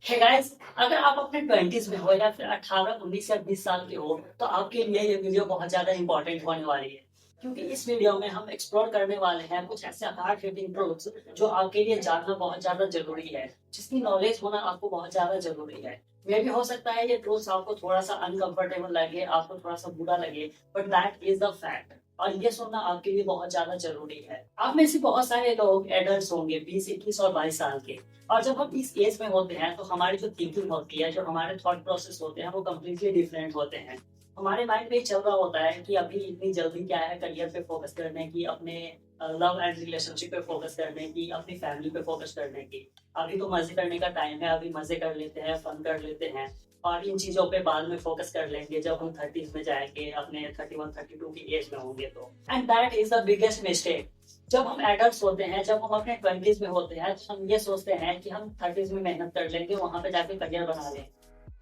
Hey guys, अगर आप अपने 20s में हो या फिर 18, 19 या 20 साल के हो, तो आपके लिए ये वीडियो बहुत ज़्यादा इम्पोर्टेंट होने वाली है। क्योंकि इस वीडियो में हम एक्सप्लोर करने वाले हैं कुछ ऐसे हार्ड हिटिंग ट्रूथ्स जो आपके लिए जानना बहुत ज़्यादा ज़रूरी है, जिसकी नॉलेज होना आपको बहुत ज़्यादा ज़रूरी है। मे भी हो सकता है ये ट्रूथ्स आपको थोड़ा-सा अनकंफर्टेबल लगे, आपको थोड़ा-सा बुरा लगे, but that is the fact और ये सुनना आपके लिए बहुत ज़्यादा ज़रूरी है। आप में से बहुत सारे लोग एडल्ट्स होंगे 20, 21 और 22 साल के। और जब हम इस एज में होते हैं तो हमारी जो थिंकिंग होती है, जो हमारे थॉट प्रोसेस होते हैं वो कंप्लीटली डिफरेंट होते हैं। हमारे माइंड में चल रहा होता है कि अभी इतनी जल्दी क्या है करियर पे फोकस करने की, अपने लव एंड रिलेशनशिप पे फोकस करने की, अपनी फैमिली पे फोकस करने की। अभी तो मज़े करने का टाइम है, अभी मज़े कर लेते हैं, फन कर लेते हैं और इन चीज़ों पे बाद में फोकस कर लेंगे जब हम 30s में जाएँगे, अपने 31, 32 की एज में होंगे तो। And that is the biggest mistake. जब हम एडल्ट्स होते हैं, जब हम अपने 20s में होते हैं, तो हम ये सोचते हैं कि हम 30s में मेहनत कर लेंगे, वहाँ पे जाके करियर बना लें।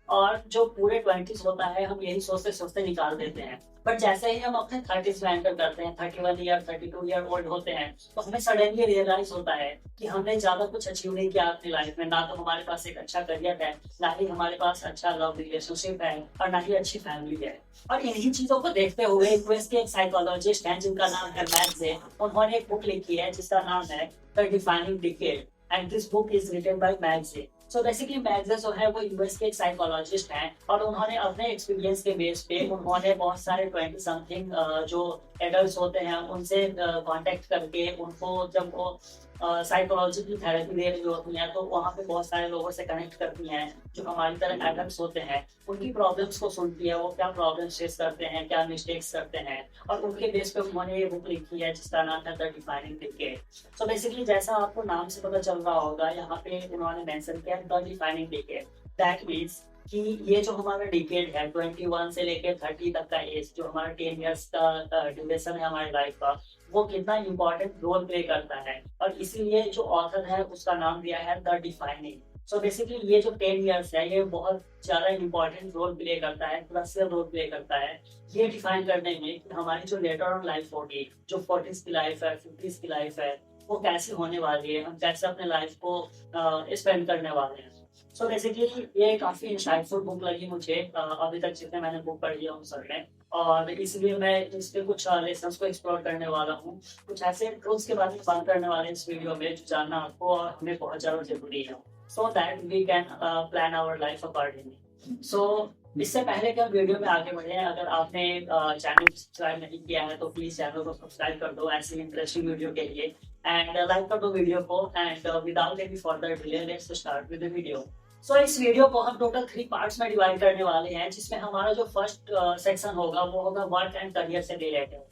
और जो पूरे 20s होता है, हम यही सोचते-सोचते निकाल देते हैं। बट जैसे ही हम अपने 30s में एंटर करते हैं, 31 ईयर, 32 ईयर ओल्ड होते हैं, तो हमें सडनली रियलाइज़ होता है कि हमने ज़्यादा कुछ अचीव नहीं किया अपनी लाइफ में। ना तो हमारे पास एक अच्छा करियर है, ना ही हमारे पास अच्छा लव रिलेशनशिप है और ना ही अच्छी फैमिली है। और इन्हीं चीज़ों को देखते हुए यूएस के एक साइकोलॉजिस्ट हैं जिनका नाम है मैग्से, उन्होंने एक बुक लिखी है जिसका नाम है the defining decade and this book is written by मैग्से। सो बेसिकली मैग्से जो है वो यूएस के एक साइकोलॉजिस्ट हैं और उन्होंने अपने एक्सपीरियंस के बेस पे उन्होंने बहुत सारे 20 समथिंग जो एडल्ट्स होते हैं उनसे कांटेक्ट करके उनको जब वो साइकोलॉजी की थेरेपी दे रही होती हैं तो वहाँ पे बहुत सारे लोगों से कनेक्ट करती हैं जो हमारी तरह एडल्ट्स होते हैं। उनकी प्रॉब्लम्स को सुनती है, वो क्या प्रॉब्लम्स फेस करते हैं, क्या मिस्टेक्स करते हैं और उनके बेस पे उन्होंने ये बुक लिखी है जिसका नाम है the defining decade. So basically जैसा आपको नाम से पता चल रहा होगा, यहाँ पे उन्होंने मेंशन किया the defining decade. That means कि ये जो हमारा डिकेड है 21 से लेकर 30 तक का एज, जो हमारा 10 इयर्स का ड्यूरेशन है हमारी लाइफ का, वो कितना इम्पोर्टेंट रोल प्ले करता है और इसीलिए जो ऑथर है उसका नाम दिया है द डिफाइनिंग। सो बेसिकली ये जो 10 इयर्स है ये बहुत ज़्यादा इम्पोर्टेंट रोल प्ले करता है, क्रूशियल रोल प्ले करता है ये डिफाइन करने में कि हमारी जो लेटर ऑन लाइफ होगी, जो 40s की लाइफ है, 50s की लाइफ है, वो कैसी होने वाली है, हम कैसे अपने लाइफ को स्पेंड करने वाले हैं। सो बेसिकली ये काफ़ी इंसाइटफुल बुक लगी मुझे, अभी तक जितने मैंने बुक पढ़ी है उन सब में, और इसलिए मैं इस पे कुछ लेसन्स को एक्सप्लोर करने वाला हूँ। कुछ ऐसे ट्रूथ्स के बारे में बात करने वाले हैं इस वीडियो में जो जानना आपको और हमें बहुत ज़्यादा ज़रूरी है। So that we can plan our life accordingly. So इससे पहले कि हम वीडियो में आगे बढ़े, अगर आपने चैनल को सब्सक्राइब नहीं किया है तो प्लीज़ चैनल को सब्सक्राइब कर दो ऐसी इंटरेस्टिंग वीडियो के लिए एंड लाइक कर दो वीडियो को and without any further delay let's start with the video. So इस वीडियो को हम टोटल 3 पार्ट्स में डिवाइड करने वाले हैं, जिसमें हमारा जो फर्स्ट सेक्शन होगा वो होगा वर्क एंड करियर से रिलेटेड।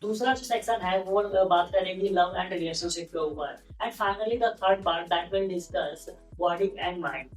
दूसरा जो सेक्शन है वो बात करेंगे लव एंड रिलेशनशिप के ऊपर and finally the third part that will discuss body and mind.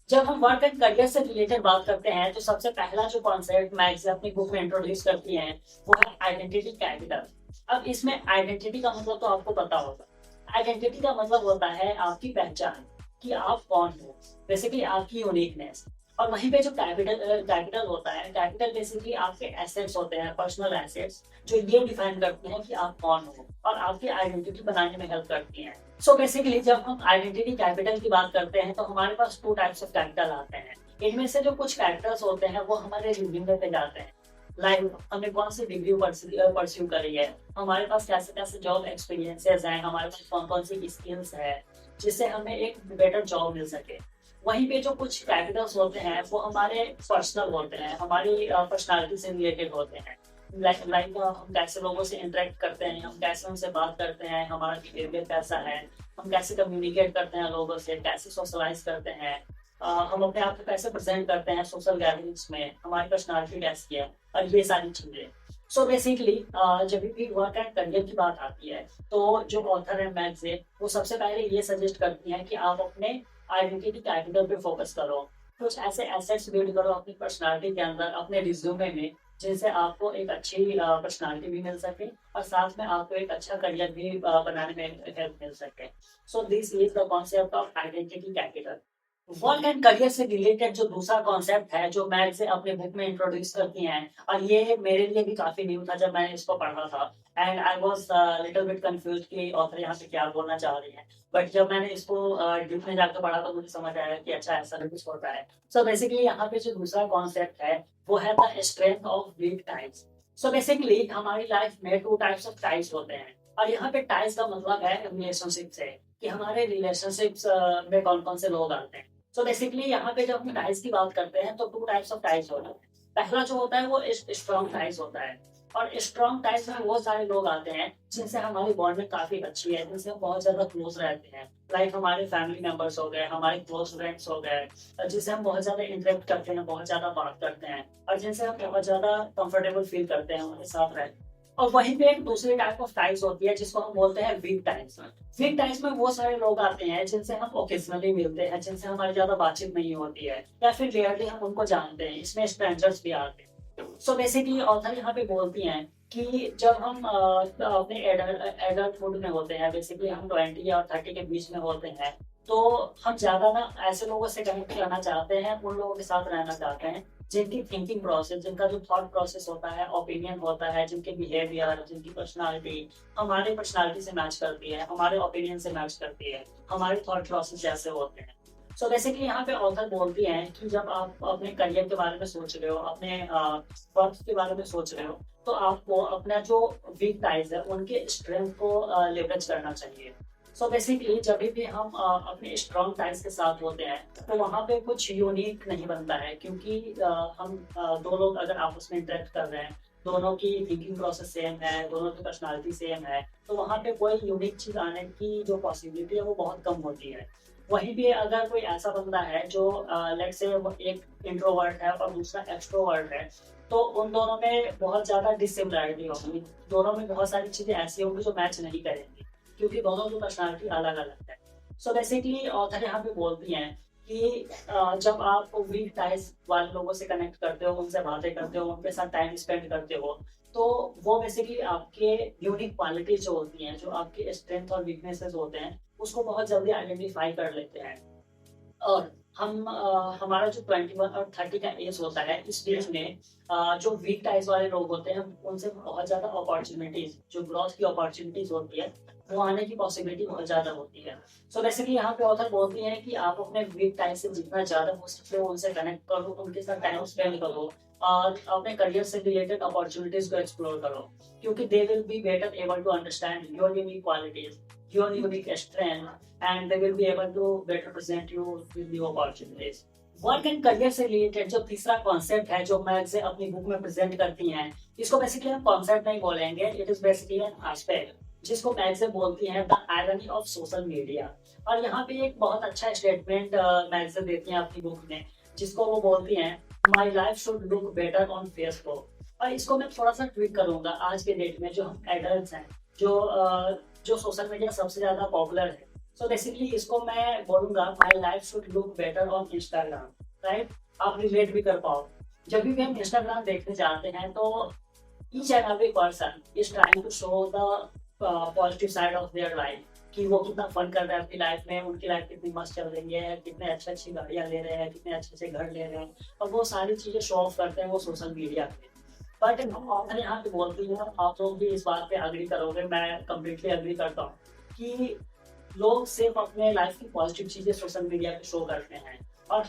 जब हम वर्क एंड करियर से रिलेटेड बात करते हैं तो सबसे पहला जो कॉन्सेप्ट मैग्स अपनी बुक में इंट्रोड्यूस करती हैं वो है आइडेंटिटी कैपिटल। अब इसमें आइडेंटिटी का मतलब तो आपको पता होगा। आइडेंटिटी का मतलब होता है आपकी पहचान, कि आप कौन हो, बेसिकली आपकी यूनिकनेस। और वहीं पे जो कैपिटल होता है, कैपिटल बेसिकली आपके एसेट्स होते हैं, पर्सनल एसेट्स, जो ये डिफाइन करते हैं कि आप कौन हो और आपकी आइडेंटिटी बनाने में हेल्प करती हैं। सो बेसिकली जब हम आइडेंटिटी कैपिटल की बात करते हैं तो हमारे पास 2 टाइप्स ऑफ कैपिटल आते हैं। इनमें से जो कुछ कैपिटल्स होते हैं वो हमारे रिज्यूमे पे जाते हैं, लाइक हमने कौन सी डिग्री परस्यू करी है, हमारे पास कैसे कैसे जॉब एक्सपीरियंसेस हैं, हमारे पास कौन कौन सी स्किल्स है जिससे हमें एक बेटर जॉब मिल सके। वहीं पे जो कुछ कैपिटल्स होते हैं वो हमारे पर्सनल होते हैं, हमारी पर्सनालिटी से रिलेटेड होते हैं। लाइक हम कैसे लोगों से इंटरेक्ट करते हैं, हम कैसे उनसे बात करते हैं, हमारा बिहेवियर कैसा है, हम कैसे कम्युनिकेट करते हैं लोगों से, कैसे सोशलाइज करते हैं, हम अपने आप को कैसे प्रेजेंट करते हैं सोशल गैदरिंग्स में, हमारी पर्सनालिटी कैसी है और ये सारी चीज़ें। सो बेसिकली जब भी वर्क एंड करियर की बात आती है तो जो ऑथर है मैग्से वो सबसे पहले ये सजेस्ट करती हैं कि आप अपने आइडेंटिटी कैपिटल पे फोकस करो। कुछ ऐसे एसेट्स बिल्ड करो अपनी पर्सनालिटी के अंदर, अपने रिज्यूमे में, जिनसे आपको एक अच्छी पर्सनालिटी भी मिल सके और साथ में आपको एक अच्छा करियर भी बनाने में हेल्प मिल सके। So this is the concept of identity capital. Work and career से रिलेटेड जो दूसरा कॉन्सेप्ट है जो मैग से अपने बुक में इंट्रोड्यूस करती हैं, और ये मेरे लिए भी काफी न्यू था जब मैंने इसको पढ़ा था। And I was little bit confuse कि ऑथर यहाँ पे क्या बोलना चाह रही है। बट जब मैंने इसको डीप में जाकर पढ़ा तो मुझे समझ आया कि अच्छा ऐसा भी कुछ होता है। सो बेसिकली यहाँ पे जो दूसरा कॉन्सेप्ट है वो है the strength of weak times. So basically हमारी लाइफ में टू टाइप्स ऑफ टाइज होते हैं, और यहाँ पे टाइज का मतलब है रिलेशनशिप से, कि हमारे रिलेशनशिप्स में कौन कौन से लोग आते हैं। सो बेसिकली यहाँ पे जब हम टाइज की बात करते हैं तो टू टाइप्स ऑफ टाइज होते हैं। पहला जो होता है वो स्ट्रॉन्ग टाइज होता है, और स्ट्रॉन्ग टाइज में वो सारे लोग आते हैं जिनसे हमारी बॉन्डिंग काफी अच्छी है, जिनसे हम बहुत ज्यादा क्लोज रहते हैं। लाइक हमारे फैमिली मेंबर्स हो गए, हमारे क्लोज फ्रेंड्स हो गए, जिनसे हम बहुत ज्यादा इंटरेक्ट करते हैं, बहुत ज्यादा बात करते हैं, और जिनसे हम बहुत ज्यादा कंफर्टेबल फील करते हैं उनके साथ रहते हैं। और वहीं पे एक दूसरी टाइप ऑफ टाइज होती है जिसको हम बोलते हैं वीक टाइज। वीक टाइज में वो सारे लोग आते हैं जिनसे हम ओकेजनली मिलते हैं, जिनसे हमारी ज्यादा बातचीत नहीं होती है, या फिर रेयरली हम उनको जानते हैं। इसमें स्ट्रेंजर्स भी आते हैं। सो बेसिकली ऑथर यहाँ पे बोलती हैं कि जब हम अपने एडल्टहुड में होते हैं, बेसिकली हम 20 और 30 के बीच में होते हैं, तो हम ज्यादा ना ऐसे लोगों से कनेक्ट करना चाहते हैं, उन लोगों के साथ रहना चाहते हैं जिनकी थिंकिंग प्रोसेस, जिनका जो थॉट प्रोसेस होता है, ओपिनियन होता है, जिनके बिहेवियर, जिनकी पर्सनालिटी हमारी पर्सनालिटी से मैच करती है, हमारे ओपिनियन से मैच करती है, हमारे थॉट प्रोसेस जैसे होते हैं। सो बेसिकली यहाँ पे ऑथर बोलती हैं कि जब आप अपने करियर के बारे में सोच रहे हो, अपने वर्क के बारे में सोच रहे हो, तो आपको अपना जो वीक टाइज है उनके स्ट्रेंथ को लेवरेज करना चाहिए। सो बेसिकली जब भी हम अपने स्ट्रॉन्ग टाइज के साथ होते हैं तो वहाँ पे कुछ यूनिक नहीं बनता है, क्योंकि हम दो लोग अगर आपस में इंटरेक्ट कर रहे हैं, दोनों की थिंकिंग प्रोसेस सेम है, दोनों की पर्सनालिटी सेम है, तो वहाँ पे कोई यूनिक चीज आने की जो पॉसिबिलिटी है वो बहुत कम होती है। वहीं भी अगर कोई ऐसा बंदा है जो लेट से एक इंट्रोवर्ट है और दूसरा एक्सट्रोवर्ट है, तो उन दोनों में बहुत ज्यादा डिसिमिलरिटी होगी, दोनों में बहुत सारी चीजें ऐसी होंगी जो मैच नहीं करेंगी, क्योंकि दोनों की पर्सनालिटी अलग अलग है। सो बेसिकली ऑथर यहाँ पे बोलती हैं कि जब आप वीक टाइज वाले लोगों से कनेक्ट करते हो, उनसे बातें करते हो, उनके साथ टाइम स्पेंड करते हो, तो वो बेसिकली आपके यूनिक क्वालिटीज जो होती हैं, जो आपके स्ट्रेंथ और वीकनेसेस होते हैं, उसको बहुत जल्दी आइडेंटिफाई कर लेते हैं। और हमारा जो 21 और 30 का एज होता है, इस बीच में जो वीक टाइज वाले लोग होते हैं उनसे बहुत ज्यादा अपॉर्चुनिटीज, जो ग्रोथ की अपॉर्चुनिटीज होती है, वो आने की पॉसिबिलिटी बहुत ज्यादा होती है। सो बेसिकली यहाँ पे ऑथर बोलती है कि आप अपने वीक टाइम से जितना ज्यादा हो सकते हो उनसे कनेक्ट करो, उनके साथ टाइम स्पेंड करो, और अपने करियर से रिलेटेड अपॉर्चुनिटीज को एक्सप्लोर करो, क्योंकि they will be better able to understand your unique qualities, your unique strength, and they will be able to better present you with new opportunities. Work and career से related जो तीसरा concept है जो mag से अपनी book में present करती हैं, इसको बेसिकली हम कॉन्सेप्ट नहीं बोलेंगे, it is basically an aspect, जिसको मैग से बोलती हैं the irony of social media. और यहाँ पे एक बहुत अच्छा स्टेटमेंट मैग से देती हैं अपनी बुक में, जिसको वो बोलती हैं my life should look better on Facebook. और इसको मैं थोड़ा सा ट्वीट करूंगा, आज के डेट में जो हम एडल्ट हैं, जो सोशल मीडिया सबसे ज्यादा पॉपुलर है, सो बेसिकली इसको मैं बोलूंगा my life should look better on Instagram. Right, आप रिलेट भी कर पाओ। जब भी हम इंस्टाग्राम देखने जाते हैं तो each and every person is trying to show the positive side of their life, कि वो कितना फन कर रहे हैं अपनी लाइफ में, उनकी लाइफ कितनी मस्त चल रही है, कितने अच्छी अच्छी गाड़ियां ले रहे हैं, कितने अच्छे अच्छे घर ले रहे हैं, और वो सारी चीजें शो ऑफ करते हैं वो सोशल मीडिया पे। बट ऑथर यहाँ पे बोलती है, आप लोग भी इस बात पे अग्री करोगे, मैं कम्प्लीटली अग्री करता हूँ, कि लोग सिर्फ अपने लाइफ की पॉजिटिव चीजें सोशल मीडिया पे शो करते हैं, और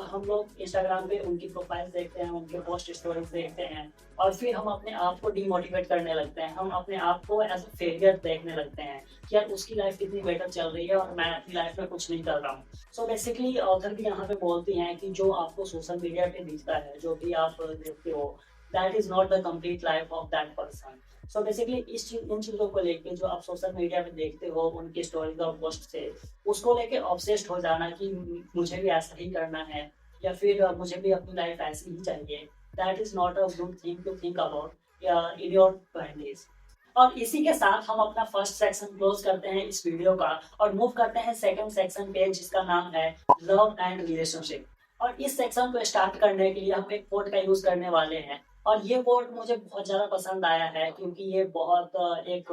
हम लोग इंस्टाग्राम पे उनकी प्रोफाइल देखते हैं, उनके पोस्ट स्टोरीज देखते हैं, और फिर हम अपने आप को डीमोटिवेट करने लगते हैं, हम अपने आप को एज अ फेलियर देखने लगते हैं कि यार उसकी लाइफ कितनी बेटर चल रही है और मैं अपनी लाइफ में कुछ नहीं कर रहा हूँ। सो बेसिकली ऑथर भी यहाँ पे बोलती हैं कि जो आपको सोशल मीडिया पे दिखता है, जो भी आप देखते हो, that is not the complete life of that person. So basically इन चीज़ों को लेके जो आप सोशल मीडिया पे देखते हो, उनकी स्टोरीज और पोस्ट से, उसको लेके ऑब्सेस्ड हो जाना कि मुझे भी ऐसा ही करना है, या फिर मुझे भी अपनी लाइफ ऐसी ही चाहिए, that is not a good thing to think about in your 20s। और इसी के साथ हम अपना फर्स्ट सेक्शन क्लोज करते हैं इस वीडियो का, और मूव करते हैं सेकंड सेक्शन पे, जिसका नाम है लव एंड रिलेशनशिप। और इस सेक्शन को स्टार्ट करने के लिए हम एक कोट का यूज करने वाले हैं, और ये कोट मुझे बहुत ज़्यादा पसंद आया है क्योंकि ये बहुत एक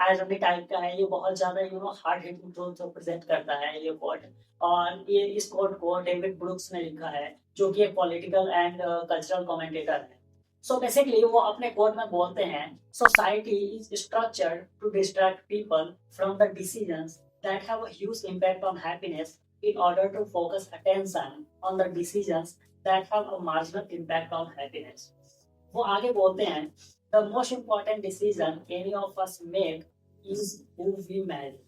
आयरनी टाइप का है। ये बहुत ज़्यादा हार्ड हिटिंग ट्रूथ प्रेज़ेंट करता है ये कोट। और ये इस कोट को डेविड ब्रूक्स ने लिखा है, जो कि एक पॉलिटिकल एंड कल्चरल कमेंटेटर है। सो बेसिकली वो अपने कोट में बोलते हैं, society is structured to distract people from the decisions that have a huge impact on happiness in order to focus attention on the decisions that have a marginal impact on happiness. वो आगे बोलते हैं, the most important decision any of us make is who we marry,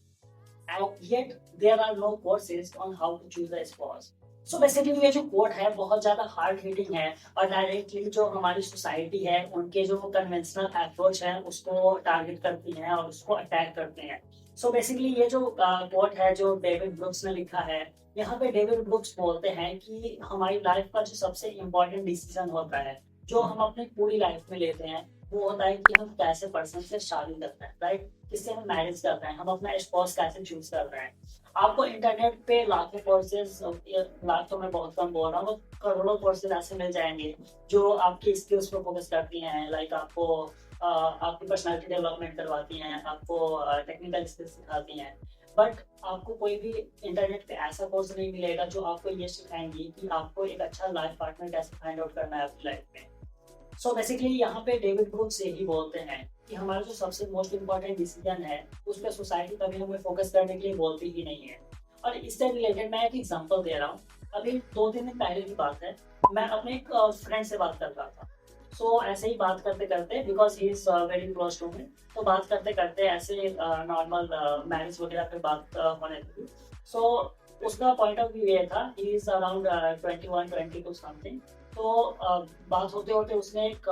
and yet there are no courses on how to choose a spouse. So basically ये जो coat है बहुत ज़्यादा hard hitting है और डायरेक्टली जो हमारी सोसाइटी है उनके जो कन्वेंशनल अप्रोच है उसको टारगेट करती हैं और उसको अटैक करते हैं। सो बेसिकली ये जो कोट है जो डेविड ब्रुक्स ने लिखा है, यहाँ पे डेविड ब्रुक्स बोलते हैं कि हमारी लाइफ का जो सबसे इम्पोर्टेंट डिसीजन होता है जो हम अपनी पूरी लाइफ में लेते हैं, वो होता है कि हम कैसे पर्सन से शादी करते हैं, राइट, किससे हम मैरिज करते हैं, हम अपना स्पोज कैसे चूज कर रहे हैं। आपको इंटरनेट पे लाखों कोर्सेज, लाख तो मैं बहुत कम बोल रहा हूँ, करोड़ों कोर्सेज ऐसे मिल जाएंगे जो आपकी स्किल्स पे फोकस करती हैं। लाइक आपको आपकी पर्सनालिटी डेवलपमेंट करवाती हैं, आपको टेक्निकल स्किल्स सिखाती हैं। बट आपको कोई भी इंटरनेट पे ऐसा कोर्स नहीं मिलेगा जो आपको ये सिखाएंगी कि आपको एक अच्छा लाइफ पार्टनर कैसे फाइंड आउट करना है अपनी लाइफ में। सो बेसिकली यहाँ पे डेविड ब्रूक्स यही बोलते हैं कि हमारा जो सबसे मोस्ट इम्पोर्टेंट डिसीजन है उस पर सोसाइटी कभी हमें फोकस करने के लिए बोलती ही नहीं है। और इससे रिलेटेड मैं एक एग्जांपल दे रहा हूँ। अभी 2-3 दिन पहले की बात है, मैं अपने एक फ्रेंड से बात कर रहा था। सो ऐसे ही बात करते करते, because he is very close to me, तो बात करते करते ऐसे नॉर्मल मैरिज वगैरह पे बात होने लगी। सो उसका पॉइंट ऑफ व्यू ये था, ही इज अराउंड 21-22 समथिंग। तो बात होते होते उसने एक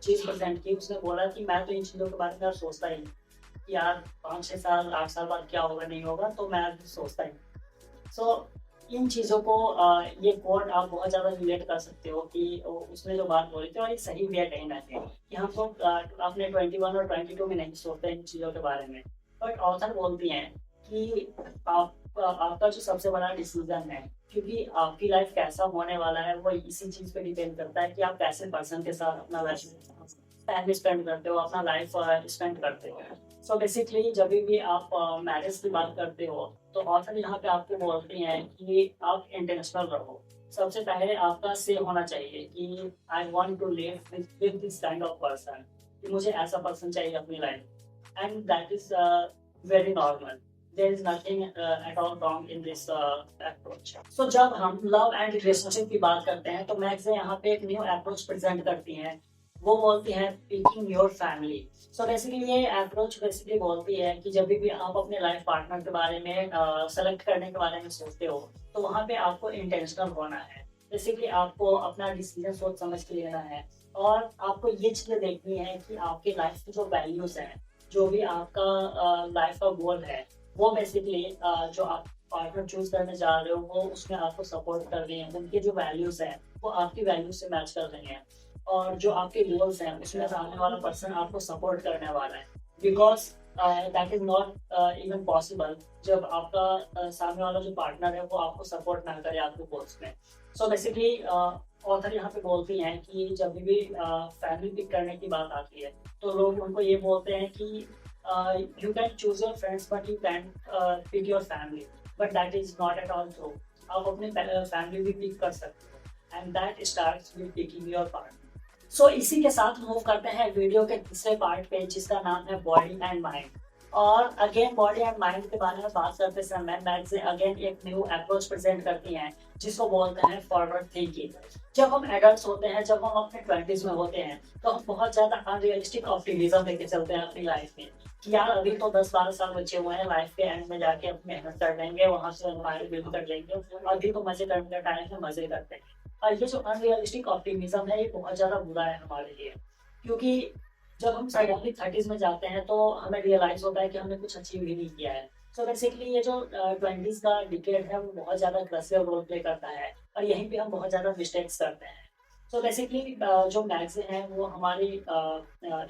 चीज़ प्रेजेंट की। उसने बोला कि मैं तो इन चीज़ों के बारे में यार सोचता ही नहीं कि यार 5-6 साल 8 साल बाद क्या होगा नहीं होगा, तो मैं सोचता ही नहीं। सो इन चीज़ों को ये कोट आप बहुत ज़्यादा रिलेट कर सकते हो कि उसने जो बात बोली थी, और ये सही भी है कहीं ना कहीं कि हम लोग अपने 21 और 22 में नहीं सोचते इन चीज़ों के बारे में। बट ऑथर बोलती हैं कि आपका जो सबसे बड़ा डिसीजन है, क्योंकि आपकी लाइफ कैसा होने वाला है वो इसी चीज़ पे डिपेंड करता है कि आप कैसे पर्सन के साथ अपना टाइम स्पेंड करते हो, अपना लाइफ स्पेंड करते हो। सो बेसिकली जब भी आप मैरिज की बात करते हो तो ऑथर यहाँ पे आपको बोलते हैं कि आप इंटेंशनल रहो। सबसे पहले आपका से होना चाहिए कि I want to live with this kind of person, कि मुझे ऐसा पर्सन चाहिए अपनी life, and that is very normal. There is nothing at all wrong in this approach. So जब हम लव एंड रिलेशनशिप की बात करते हैं तो मैग्स यहाँ पे एक न्यू अप्रोच प्रेजेंट करती हैं। वो बोलती है picking your family. So basically ये अप्रोच बेसिकली बोलती है कि जब भी आप अपने लाइफ पार्टनर के बारे में सेलेक्ट करने के बारे में सोचते हो तो वहाँ पे आपको इंटेंशनल होना है। बेसिकली आपको अपना डिसीजन सोच समझ के लेना है और आपको ये चीज़ें देखनी है कि आपके लाइफ की जो वैल्यूज हैं, जो भी आपका लाइफ का गोल है, वो बेसिकली जो आप पार्टनर चूज करने जा रहे हो वो उसमें आपको सपोर्ट कर रही हैं। उनके जो वैल्यूज हैं वो आपकी वैल्यूज से मैच कर रही हैं, और जो आपके गोल्स हैं उसमें सामने वाला पर्सन आपको सपोर्ट करने वाला है। Because that is not even possible जब आपका सामने वाला जो पार्टनर है वो आपको सपोर्ट ना करे आपके गोल्स में। सो बेसिकली ऑथर यहाँ पे बोलती हैं कि जब भी फैमिली पिक करने की बात आती है तो लोग उनको ये बोलते हैं कि you can choose your friends but you can pick your family, but that is not at all true. आप अपनी फैमिली भी पिक कर सकते हो, and that starts with picking your partner. So इसी के साथ मूव करते हैं वीडियो के तीसरे पार्ट पे, जिसका नाम है बॉडी एंड माइंड। और अगेन बॉडी एंड माइंड के बारे में बात करते समय मैग्स अगेन एक न्यू अप्रोच प्रेजेंट करती हैं जिसको बोलते हैं फॉरवर्ड थिंकिंग। जब हम एडल्ट होते हैं, जब हम अपने 20s में होते हैं, तो हम बहुत ज्यादा अनरियलिस्टिक ऑप्टिमिज्म लेके चलते हैं अपनी लाइफ में कि यार अभी तो 10-12 साल बचे हुए हैं, लाइफ के एंड में जाके अपनी मेहनत कर लेंगे, वहां से हमारे बिल्ड कर लेंगे, अभी तो मजे करने का टाइम है, मजे करते हैं। और ये जो अनरियलिस्टिक ऑप्टिमिज्म है ये बहुत ज़्यादा बुरा है हमारे लिए, क्योंकि जब हम सडनली 30s में जाते हैं तो हमें रियलाइज होता है कि हमने कुछ अचीव ही नहीं किया है। सो बेसिकली ये जो 20s का डिकेड है वो बहुत ज़्यादा क्रूशियल रोल प्ले करता है और यहीं पे हम बहुत ज़्यादा मिस्टेक्स करते हैं। सो बेसिकली जो मैगज़ीन है वो हमारी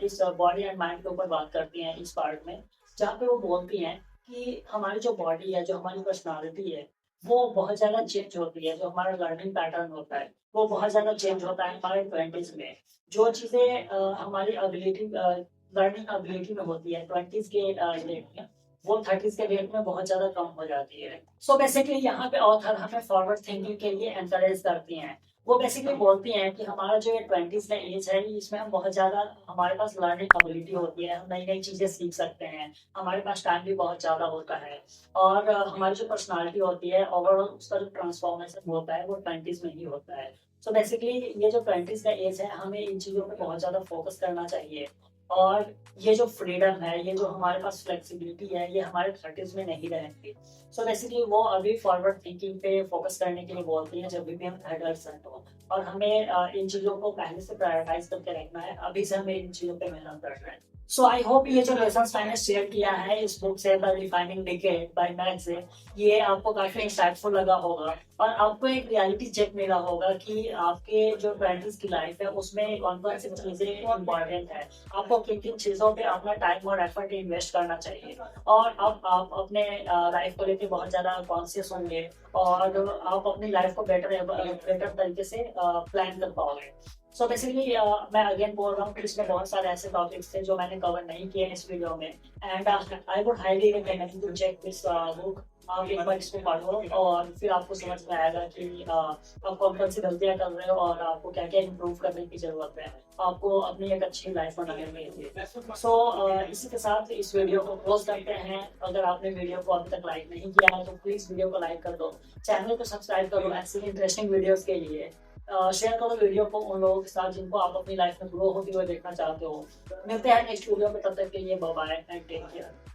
इस बॉडी एंड माइंड के ऊपर बात करती हैं इस पार्ट में, जहाँ पे वो बोलती हैं कि हमारी जो बॉडी है, जो हमारी पर्सनालिटी है, वो बहुत ज़्यादा चेंज होती है। जो हमारा लर्निंग पैटर्न होता है, वो बहुत ज़्यादा चेंज होता है हमारे 20s में। जो चीज़ें हमारी लर्निंग एबिलिटी में होती है 20s के डेट में, वो 30s के डेट में बहुत ज़्यादा कम हो जाती है। सो बेसिकली यहाँ पे ऑथर हमें फॉरवर्ड थिंकिंग के लिए एनकरेज करती हैं। वो बेसिकली बोलती हैं कि हमारा जो ये 20s का एज है, इसमें हम बहुत ज़्यादा हमारे पास लर्निंग एबिलिटी होती है, हम नई-नई चीज़ें सीख सकते हैं, हमारे पास टाइम भी बहुत ज़्यादा होता है और हमारी जो पर्सनैलिटी होती है ओवरऑल उसका जो ट्रांसफॉर्मेशन होता है वो 20s में ही होता है। सो बेसिकली ये जो 20s का एज है, हमें इन चीज़ों पे बहुत ज़्यादा फोकस करना चाहिए और ये जो फ्रीडम है, ये जो हमारे पास फ्लेक्सिबिलिटी है, ये हमारे 30s में नहीं रहेंगी। सो बेसिकली वो अभी फॉरवर्ड थिंकिंग पे फोकस करने के लिए बोलती हैं जब भी हम एडल्ट हो और हमें इन चीज़ों को पहले से प्रायोरिटाइज करके रखना है, अभी से हमें इन चीज़ों पे मेहनत करना है। सो आई होप ये जो लेसन्स मैंने शेयर किया है इस बुक से, the defining decade by Max से, ये आपको काफ़ी इंसाइटफुल लगा होगा और आपको एक रियलिटी चेक मिला होगा कि आपके जो 20s की लाइफ है उसमें कौन-कौन सी चीज़ें इम्पोर्टेंट है। आपको किन-किन चीज़ों पे अपना टाइम और एफर्ट इन्वेस्ट करना चाहिए और अब आप अपने लाइफ को लेके बहुत ज़्यादा कॉन्शियस होंगे और आप अपनी लाइफ को बेटर तरीके से प्लान कर पाओगे। सो बेसिकली मैं अगेन बोल रहा हूँ कि इसमें बहुत सारे ऐसे टॉपिक्स थे जो मैंने कवर नहीं किए इस वीडियो में and I would highly recommend to check this book. आप एक बार इसको पढ़ो और फिर आपको समझ में आएगा कि आप कौन-कौन सी गलतियाँ कर रहे हो और आपको क्या-क्या इम्प्रूव करने की ज़रूरत है। आपको अपनी एक अच्छी लाइफ बनाने के लिए। सो इसी के साथ इस वीडियो को क्लोज़ करते हैं। अगर आपने वीडियो को अभी तक लाइक नहीं किया है तो प्लीज़ वीडियो को लाइक कर दो। चैनल को सब्सक्राइब करो ऐसी इंटरेस्टिंग वीडियोज़ के लिए। शेयर करो वीडियो को उन लोगों के साथ जिनको आप अपनी लाइफ में ग्रो होते हुए देखना चाहते हो। मिलते हैं नेक्स्ट वीडियो में, तब तक के लिए bye bye and take care.